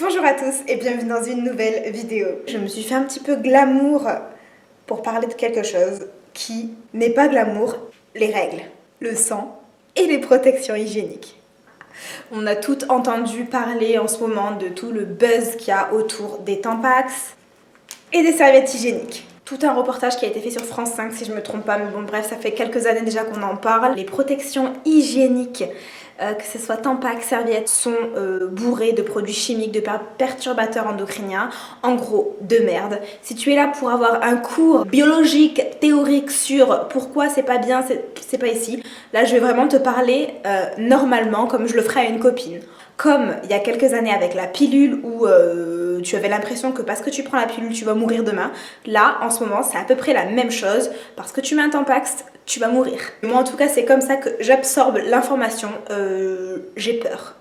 Bonjour à tous et bienvenue dans une nouvelle vidéo. Je me suis fait un petit peu glamour pour parler de quelque chose qui n'est pas glamour, les règles, le sang et les protections hygiéniques. On a toutes entendu parler en ce moment de tout le buzz qu'il y a autour des Tampax et des serviettes hygiéniques. Tout un reportage qui a été fait sur France 5 si je me trompe pas, mais bon bref, ça fait quelques années déjà qu'on en parle. Les protections hygiéniques, que ce soit Tampax, serviettes, sont bourrées de produits chimiques, de perturbateurs endocriniens, en gros de merde. Si tu es là pour avoir un cours biologique, théorique sur pourquoi c'est pas bien, c'est pas ici. Là je vais vraiment te parler normalement comme je le ferais à une copine. Comme il y a quelques années avec la pilule où tu avais l'impression que parce que tu prends la pilule tu vas mourir demain. Là en ce moment c'est à peu près la même chose. Parce que tu mets un Tampax, tu vas mourir. Moi en tout cas c'est comme ça que j'absorbe l'information. J'ai peur.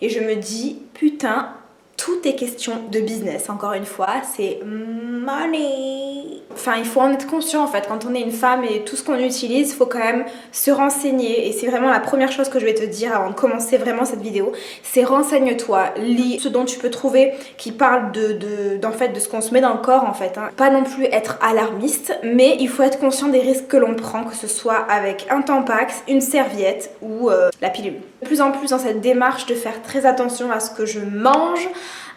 Et je me dis putain, tout est question de business. Encore une fois, c'est money. Enfin, il faut en être conscient en fait. Quand on est une femme et tout ce qu'on utilise, il faut quand même se renseigner. Et c'est vraiment la première chose que je vais te dire avant de commencer vraiment cette vidéo. C'est renseigne-toi, lis ce dont tu peux trouver qui parle en fait, de ce qu'on se met dans le corps en fait. Hein. Pas non plus être alarmiste, mais il faut être conscient des risques que l'on prend, que ce soit avec un Tampax, une serviette ou la pilule. De plus en plus dans cette démarche de faire très attention à ce que je mange,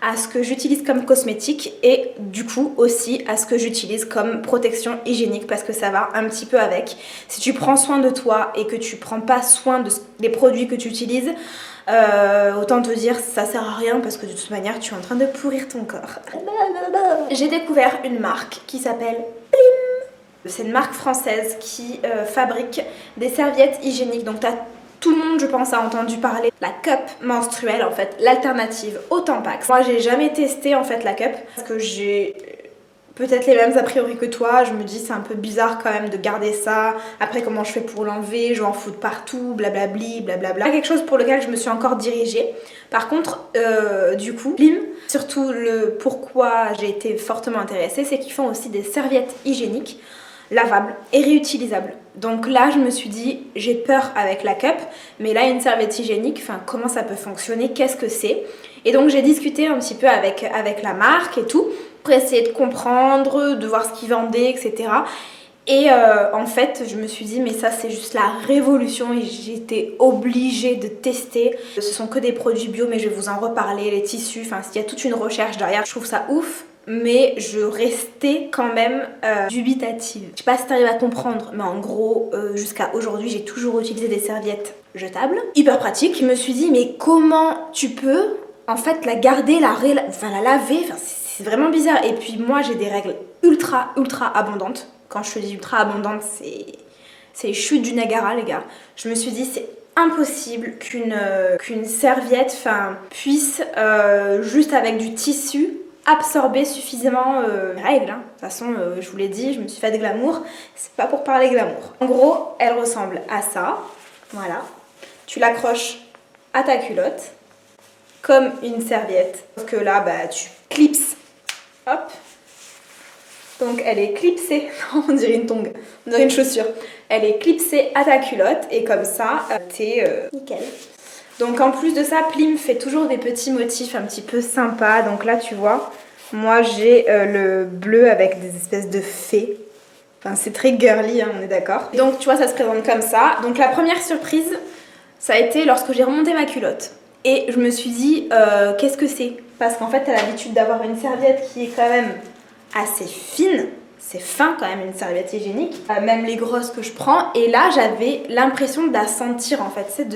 à ce que j'utilise comme cosmétique et du coup aussi à ce que j'utilise comme protection hygiénique parce que ça va un petit peu avec. Si tu prends soin de toi et que tu prends pas soin des produits que tu utilises, autant te dire ça sert à rien parce que de toute manière tu es en train de pourrir ton corps. J'ai découvert une marque qui s'appelle Plim. C'est une marque française qui fabrique des serviettes hygiéniques. Donc tout le monde, je pense, a entendu parler de la cup menstruelle, en fait, l'alternative au Tampax. Moi, j'ai jamais testé, en fait, la cup, parce que j'ai peut-être les mêmes a priori que toi. Je me dis, c'est un peu bizarre quand même de garder ça. Après, comment je fais pour l'enlever? Je vais en foutre partout, blablabli, blablabla. C'est quelque chose pour lequel je me suis encore dirigée. Par contre, du coup, Plim, surtout le pourquoi j'ai été fortement intéressée, c'est qu'ils font aussi des serviettes hygiéniques lavable et réutilisable. Donc là je me suis dit j'ai peur avec la cup, mais là une serviette hygiénique, enfin comment ça peut fonctionner, qu'est-ce que c'est? Et donc j'ai discuté un petit peu avec la marque et tout pour essayer de comprendre, de voir ce qu'ils vendaient, etc. Et en fait je me suis dit mais ça c'est juste la révolution et j'étais obligée de tester. Ce sont que des produits bio mais je vais vous en reparler, les tissus, enfin il y a toute une recherche derrière, je trouve ça ouf. Mais je restais quand même dubitative. Je sais pas si t'arrives à comprendre, mais en gros, jusqu'à aujourd'hui, j'ai toujours utilisé des serviettes jetables. Hyper pratique. Je me suis dit, mais comment tu peux, en fait, la garder, la laver, enfin, c'est vraiment bizarre. Et puis moi, j'ai des règles ultra abondantes. Quand je te dis ultra abondantes, c'est les chutes du Niagara, les gars. Je me suis dit, c'est impossible qu'une serviette puisse, juste avec du tissu, absorber suffisamment règles. Hein. De toute façon, je vous l'ai dit, je me suis fait de glamour. C'est pas pour parler glamour. En gros, elle ressemble à ça. Voilà. Tu l'accroches à ta culotte comme une serviette. Sauf que là, bah, tu clipses. Hop. Donc elle est clipsée. On dirait une tongue. On dirait une chaussure. Elle est clipsée à ta culotte et comme ça, t'es nickel. Donc en plus de ça, Plim fait toujours des petits motifs un petit peu sympas. Donc là tu vois, moi j'ai le bleu avec des espèces de fées. Enfin c'est très girly, hein, on est d'accord. Donc tu vois ça se présente comme ça. Donc la première surprise, ça a été lorsque j'ai remonté ma culotte. Et je me suis dit, qu'est-ce que c'est? Parce qu'en fait t'as l'habitude d'avoir une serviette qui est quand même assez fine. C'est fin quand même une serviette hygiénique. Même les grosses que je prends. Et là j'avais l'impression de la sentir en fait. C'est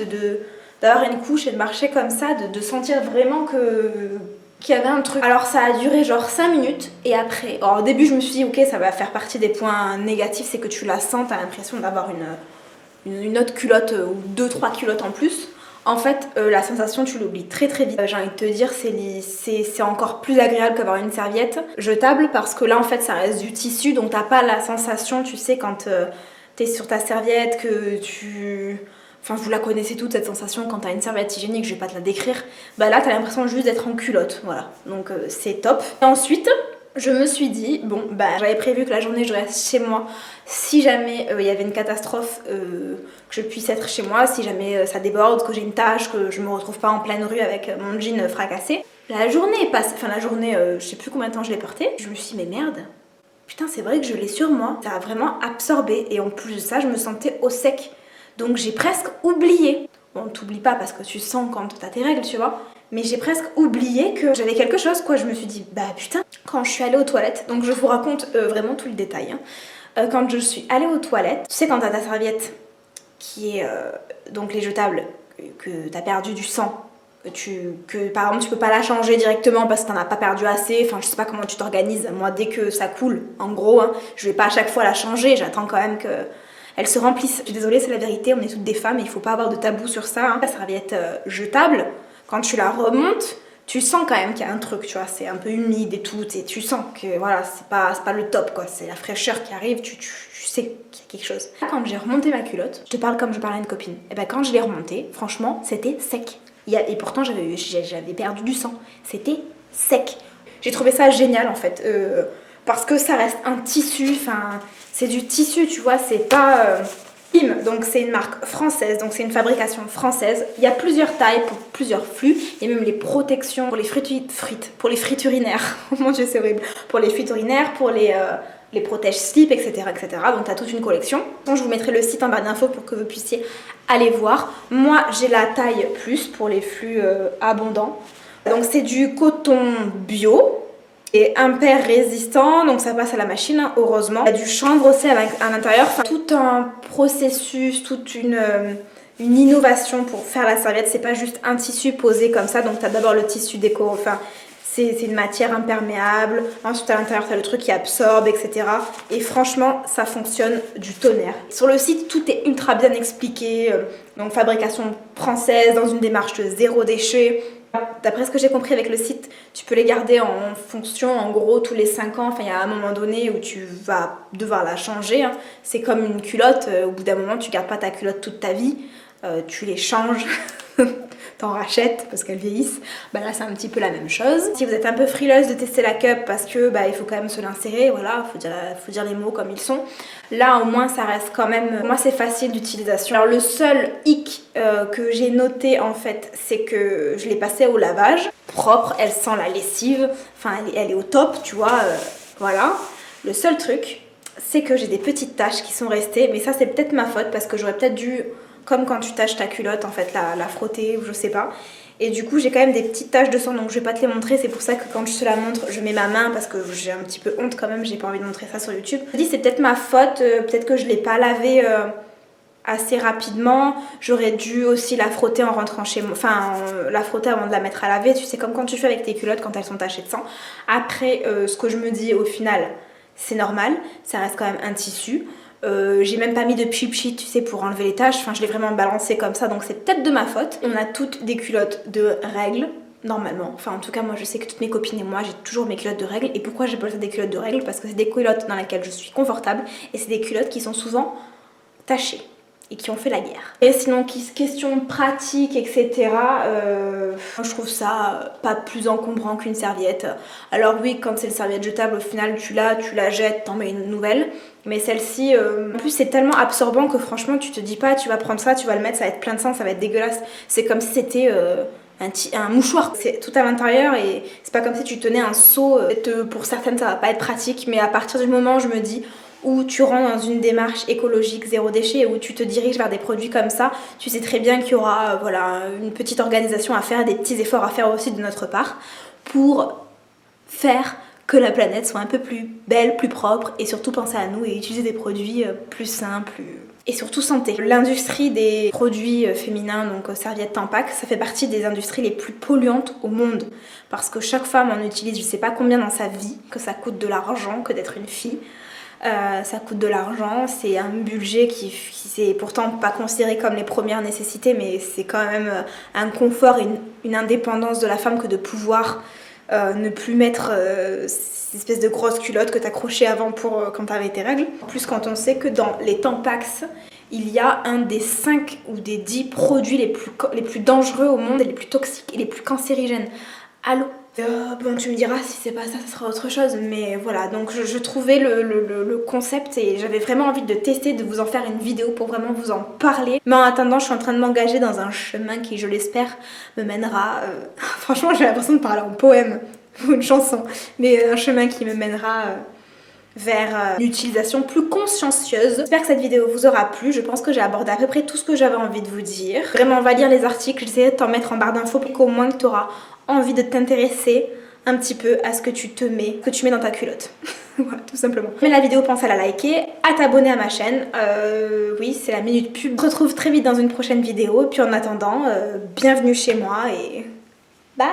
d'avoir une couche et de marcher comme ça, de sentir vraiment qu'il y avait un truc. Alors ça a duré genre 5 minutes et après, alors, au début je me suis dit ok ça va faire partie des points négatifs, c'est que tu la sens, t'as l'impression d'avoir une autre culotte ou 2-3 culottes en plus. En fait la sensation tu l'oublies très vite. J'ai envie de te dire c'est encore plus agréable qu'avoir une serviette jetable parce que là en fait ça reste du tissu donc t'as pas la sensation tu sais quand t'es sur ta serviette que tu... Enfin, vous la connaissez toute cette sensation quand t'as une serviette hygiénique, je vais pas te la décrire. Bah là, t'as l'impression juste d'être en culotte, voilà. Donc c'est top. Et ensuite, je me suis dit, bon, bah j'avais prévu que la journée je reste chez moi si jamais il y avait une catastrophe, que je puisse être chez moi, si jamais ça déborde, que j'ai une tâche, que je me retrouve pas en pleine rue avec mon jean fracassé. La journée est passée, enfin la journée, je sais plus combien de temps je l'ai porté, je me suis dit mais merde, putain c'est vrai que je l'ai sur moi, ça a vraiment absorbé et en plus de ça je me sentais au sec, donc j'ai presque oublié. Bon, t'oublies pas parce que tu sens quand t'as tes règles, tu vois. Mais j'ai presque oublié que j'avais quelque chose, quoi. Je me suis dit, bah putain, quand je suis allée aux toilettes, donc je vous raconte vraiment tout le détail. Hein. Quand je suis allée aux toilettes, tu sais, quand t'as ta serviette qui est donc les jetables, que t'as perdu du sang, que par exemple tu peux pas la changer directement parce que t'en as pas perdu assez, enfin je sais pas comment tu t'organises. Moi, dès que ça coule, en gros, hein, je vais pas à chaque fois la changer, j'attends quand même que elles se remplissent. Je suis désolée, c'est la vérité, on est toutes des femmes et il faut pas avoir de tabou sur ça. Hein. La serviette jetable, quand tu la remontes, tu sens quand même qu'il y a un truc, tu vois, c'est un peu humide et tout, et tu sens que voilà, c'est pas le top quoi, c'est la fraîcheur qui arrive, tu sais qu'il y a quelque chose. Quand j'ai remonté ma culotte, je te parle comme je parlais à une copine, et ben quand je l'ai remontée, franchement, c'était sec. Et pourtant j'avais perdu du sang, c'était sec. J'ai trouvé ça génial en fait, parce que ça reste un tissu, enfin c'est du tissu, tu vois, c'est pas... Pim, donc c'est une marque française, donc c'est une fabrication française. Il y a plusieurs tailles pour plusieurs flux. Il y a même les protections pour les pour les frites urinaires. Oh mon dieu, c'est horrible. Pour les fuites urinaires, pour les protèges slip, etc., etc. Donc tu as toute une collection. Donc je vous mettrai le site en barre d'infos pour que vous puissiez aller voir. Moi, j'ai la taille plus pour les flux abondants. Donc c'est du coton bio. Et impair résistant, donc ça passe à la machine, hein, heureusement. Il y a du chanvre aussi à l'intérieur, enfin, tout un processus, toute une innovation pour faire la serviette. C'est pas juste un tissu posé comme ça, donc tu as d'abord le tissu déco, enfin c'est une matière imperméable, ensuite à l'intérieur tu as le truc qui absorbe, etc. Et franchement, ça fonctionne du tonnerre. Sur le site, tout est ultra bien expliqué, donc fabrication française, dans une démarche de zéro déchet. D'après ce que j'ai compris avec le site, tu peux les garder en fonction, en gros, tous les 5 ans. Enfin, il y a un moment donné où tu vas devoir la changer. Hein. C'est comme une culotte. Au bout d'un moment, tu gardes pas ta culotte toute ta vie. Tu les changes, t'en rachètes parce qu'elles vieillissent. Bah là, c'est un petit peu la même chose. Si vous êtes un peu frileuse de tester la cup parce que bah, il faut quand même se l'insérer, voilà, faut dire les mots comme ils sont. Là, au moins, ça reste quand même... Moi, c'est facile d'utilisation. Alors, le seul hic que j'ai noté, en fait, c'est que je l'ai passée au lavage. Propre, elle sent la lessive. Enfin, elle est au top, tu vois. Voilà. Le seul truc, c'est que j'ai des petites taches qui sont restées. Mais ça, c'est peut-être ma faute parce que j'aurais peut-être dû... Comme quand tu tâches ta culotte, en fait, la frotter ou je sais pas. Et du coup, j'ai quand même des petites taches de sang, donc je vais pas te les montrer. C'est pour ça que quand je te la montre, je mets ma main parce que j'ai un petit peu honte quand même. J'ai pas envie de montrer ça sur YouTube. Je me dis, c'est peut-être ma faute. Peut-être que je l'ai pas lavée assez rapidement. J'aurais dû aussi la frotter en rentrant chez moi. Enfin, la frotter avant de la mettre à laver. Tu sais, comme quand tu fais avec tes culottes quand elles sont tachées de sang. Après, ce que je me dis au final, c'est normal. Ça reste quand même un tissu. J'ai même pas mis de pchit, tu sais, pour enlever les taches. Enfin, je l'ai vraiment balancé comme ça, donc c'est peut-être de ma faute. On a toutes des culottes de règles, normalement. Enfin, en tout cas, moi, je sais que toutes mes copines et moi, j'ai toujours mes culottes de règles. Et pourquoi j'appelle ça des culottes de règles? Parce que c'est des culottes dans lesquelles je suis confortable. Et c'est des culottes qui sont souvent tachées et qui ont fait la guerre. Et sinon, question pratique, etc. Je trouve ça pas plus encombrant qu'une serviette. Alors oui, quand c'est une serviette jetable, au final, tu la jettes, t'en mets une nouvelle. Mais celle-ci, en plus, c'est tellement absorbant que franchement, tu te dis pas, tu vas prendre ça, tu vas le mettre, ça va être plein de sang, ça va être dégueulasse. C'est comme si c'était un mouchoir. C'est tout à l'intérieur et c'est pas comme si tu tenais un seau. Pour certaines, ça va pas être pratique, mais à partir du moment où je me dis où tu rentres dans une démarche écologique zéro déchet et où tu te diriges vers des produits comme ça, tu sais très bien qu'il y aura voilà, une petite organisation à faire, des petits efforts à faire aussi de notre part pour faire que la planète soit un peu plus belle, plus propre et surtout penser à nous et utiliser des produits plus sains, et surtout santé. L'industrie des produits féminins, donc serviettes Tampax, ça fait partie des industries les plus polluantes au monde parce que chaque femme en utilise je sais pas combien dans sa vie, que ça coûte de l'argent que d'être une fille. Ça coûte de l'argent, c'est un budget qui c'est pourtant pas considéré comme les premières nécessités, mais c'est quand même un confort et une indépendance de la femme que de pouvoir ne plus mettre ces espèces de grosses culottes que t'accrochais avant pour quand t'avais tes règles. En plus, quand on sait que dans les Tampax, il y a un des 5 ou des 10 produits les plus dangereux au monde et les plus toxiques et les plus cancérigènes. Allô. Bon, tu me diras si c'est pas ça, ça sera autre chose, mais voilà, donc je trouvais le concept et j'avais vraiment envie de tester, de vous en faire une vidéo pour vraiment vous en parler. Mais en attendant, je suis en train de m'engager dans un chemin qui, je l'espère, me mènera... Franchement, j'ai l'impression de parler en poème ou une chanson, mais un chemin qui me mènera... vers une utilisation plus consciencieuse. J'espère que cette vidéo vous aura plu. Je pense que j'ai abordé à peu près tout ce que j'avais envie de vous dire. Vraiment, on va lire les articles. J'essaierai de t'en mettre en barre d'infos pour qu'au moins tu auras envie de t'intéresser un petit peu à ce que tu mets dans ta culotte. Voilà, tout simplement. Mais la vidéo, pense à la liker, à t'abonner à ma chaîne. Oui, c'est la minute pub. On se retrouve très vite dans une prochaine vidéo. Puis en attendant, bienvenue chez moi et bye!